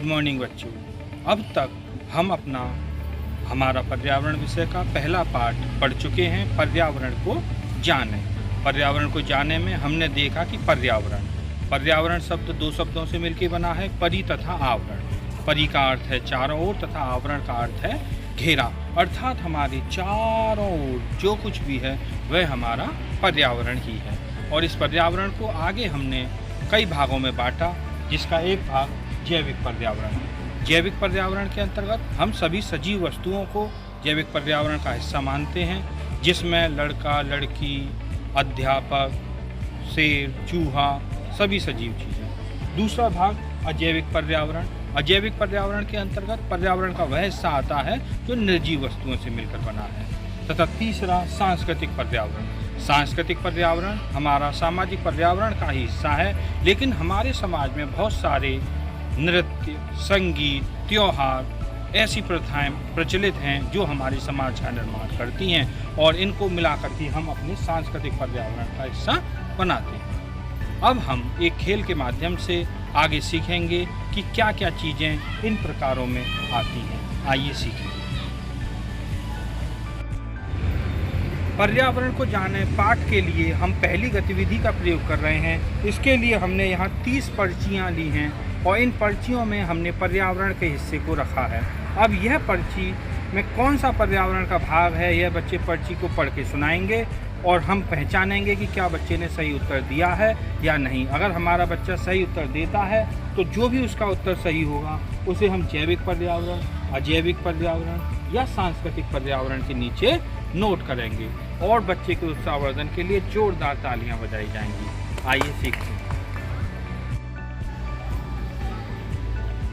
Good morning बच्चों। अब तक हम हमारा पर्यावरण विषय का पहला पाठ पढ़ चुके हैं। पर्यावरण को जाने। पर्यावरण को जाने में हमने देखा कि पर्यावरण शब्द दो शब्दों से मिलकर बना है, परि तथा आवरण। परि का अर्थ है चारों ओर तथा आवरण का अर्थ है घेरा, अर्थात हमारे चारों ओर जो कुछ भी है वह हमारा पर्यावरण ही है। और इस पर्यावरण को आगे हमने कई भागों में बांटा, जिसका एक भाग जैविक पर्यावरण है। जैविक पर्यावरण के अंतर्गत हम सभी सजीव वस्तुओं को जैविक पर्यावरण का हिस्सा मानते हैं, जिसमें लड़का, लड़की, अध्यापक, शेर, चूहा, सभी सजीव चीज़ें। दूसरा भाग अजैविक पर्यावरण। अजैविक पर्यावरण के अंतर्गत पर्यावरण का वह हिस्सा आता है जो निर्जीव वस्तुओं से मिलकर बना है। तथा तीसरा सांस्कृतिक पर्यावरण। सांस्कृतिक पर्यावरण हमारा सामाजिक पर्यावरण का ही हिस्सा है, लेकिन हमारे समाज में बहुत सारे नृत्य, संगीत, त्योहार, ऐसी प्रथाएं प्रचलित हैं जो हमारे समाज का निर्माण करती हैं, और इनको मिलाकर के हम अपने सांस्कृतिक पर्यावरण का हिस्सा बनाते हैं। अब हम एक खेल के माध्यम से आगे सीखेंगे कि क्या क्या चीज़ें इन प्रकारों में आती हैं। आइए सीखें। पर्यावरण को जाने पाठ के लिए हम पहली गतिविधि का प्रयोग कर रहे हैं। इसके लिए हमने यहाँ 30 पर्चियाँ ली हैं, और इन पर्चियों में हमने पर्यावरण के हिस्से को रखा है। अब यह पर्ची में कौन सा पर्यावरण का भाग है, यह बच्चे पर्ची को पढ़ के सुनाएंगे, और हम पहचानेंगे कि क्या बच्चे ने सही उत्तर दिया है या नहीं। अगर हमारा बच्चा सही उत्तर देता है तो जो भी उसका उत्तर सही होगा उसे हम जैविक पर्यावरण, अजैविक पर्यावरण या सांस्कृतिक पर्यावरण के नीचे नोट करेंगे, और बच्चे के उत्साहवर्धन के लिए जोरदार तालियां बजाई जाएंगी। आइए सीखते हैं।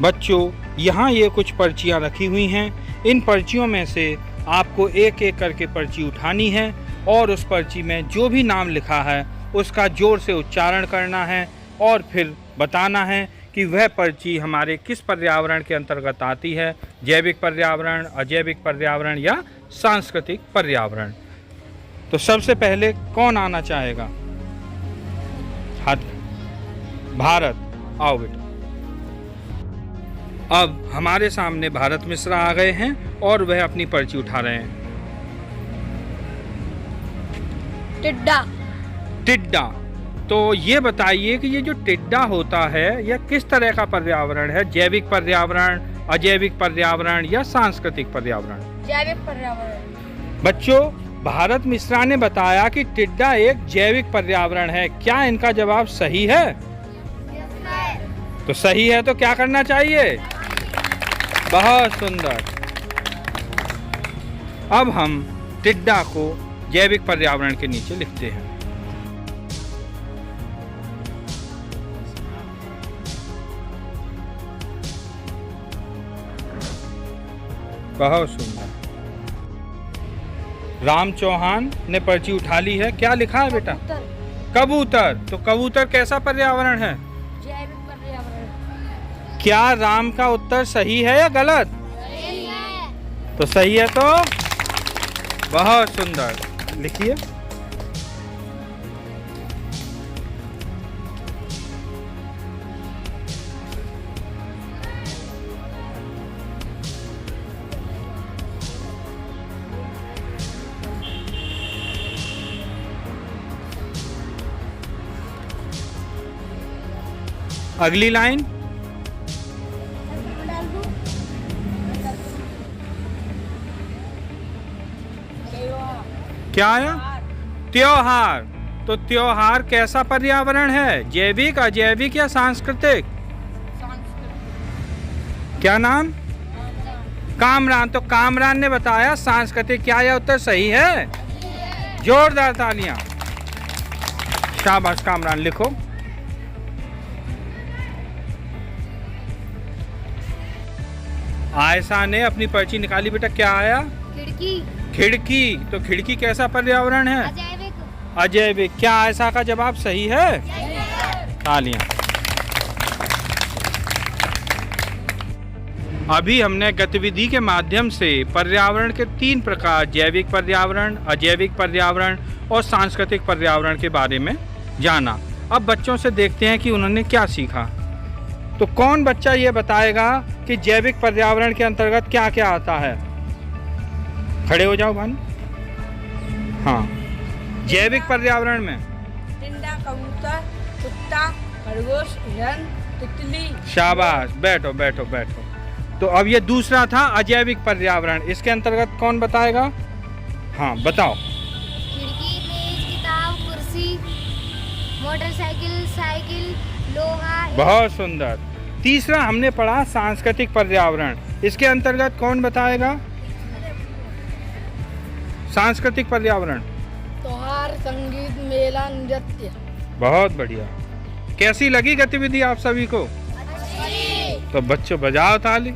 बच्चों, यहाँ ये कुछ पर्चियाँ रखी हुई हैं। इन पर्चियों में से आपको एक एक करके पर्ची उठानी है, और उस पर्ची में जो भी नाम लिखा है उसका जोर से उच्चारण करना है, और फिर बताना है कि वह पर्ची हमारे किस पर्यावरण के अंतर्गत आती है, जैविक पर्यावरण, अजैविक पर्यावरण या सांस्कृतिक पर्यावरण। तो सबसे पहले कौन आना चाहेगा? हाथ। भारत, आओ बेटा। अब हमारे सामने भारत मिश्रा आ गए हैं और वह अपनी पर्ची उठा रहे हैं। टिड्डा। टिड्डा। तो ये बताइए कि ये जो टिड्डा होता है यह किस तरह का पर्यावरण है? जैविक पर्यावरण, अजैविक पर्यावरण या सांस्कृतिक पर्यावरण? जैविक पर्यावरण। बच्चों, भारत मिश्रा ने बताया कि टिड्डा एक जैविक पर्यावरण है। क्या इनका जवाब सही है? तो सही है तो क्या करना चाहिए? बहुत सुंदर। अब हम टिड्डा को जैविक पर्यावरण के नीचे लिखते हैं। बहुत सुंदर। राम चौहान ने पर्ची उठा ली है। क्या लिखा है बेटा? कबूतर। तो कबूतर कैसा पर्यावरण है? जैविक पर्यावरण। क्या राम का उत्तर सही है या गलत? सही है। तो सही है तो बहुत सुंदर। लिखिए। अगली लाइन। क्या आया? त्योहार। तो त्योहार कैसा पर्यावरण है? जैविक, अजैविक या सांस्कृतिक? क्या नाम? कामरान। तो कामरान ने बताया सांस्कृतिक। क्या यह उत्तर सही है? जोरदार तालियां। शाबाश कामरान। लिखो। आयशा ने अपनी पर्ची निकाली। बेटा क्या आया? खिड़की। खिड़की। तो खिड़की कैसा पर्यावरण है? अजैविक। अजैविक। क्या आयशा का जवाब सही है? तालियां। अभी हमने गतिविधि के माध्यम से पर्यावरण के 3 प्रकार, जैविक पर्यावरण, अजैविक पर्यावरण और सांस्कृतिक पर्यावरण के बारे में जाना। अब बच्चों से देखते हैं कि उन्होंने क्या सीखा। तो कौन बच्चा ये बताएगा कि जैविक पर्यावरण के अंतर्गत क्या क्या आता है? खड़े हो जाओ भानु। हाँ, जैविक पर्यावरण में टिंडा, कबूतर, कुत्ता, खरगोश, हिरन, तितली। शाबाश, बैठो बैठो बैठो। तो अब ये दूसरा था अजैविक पर्यावरण, इसके अंतर्गत कौन बताएगा? हाँ बताओ। खिड़की, मेज, किताब, कुर्सी, मोटरसाइकिल, साइकिल, लोहा। बहुत सुंदर। तीसरा हमने पढ़ा सांस्कृतिक पर्यावरण, इसके अंतर्गत कौन बताएगा? सांस्कृतिक पर्यावरण त्योहार, संगीत, मेला, नृत्य। बहुत बढ़िया। कैसी लगी गतिविधि आप सभी को? तो बच्चों बजाओ ताली।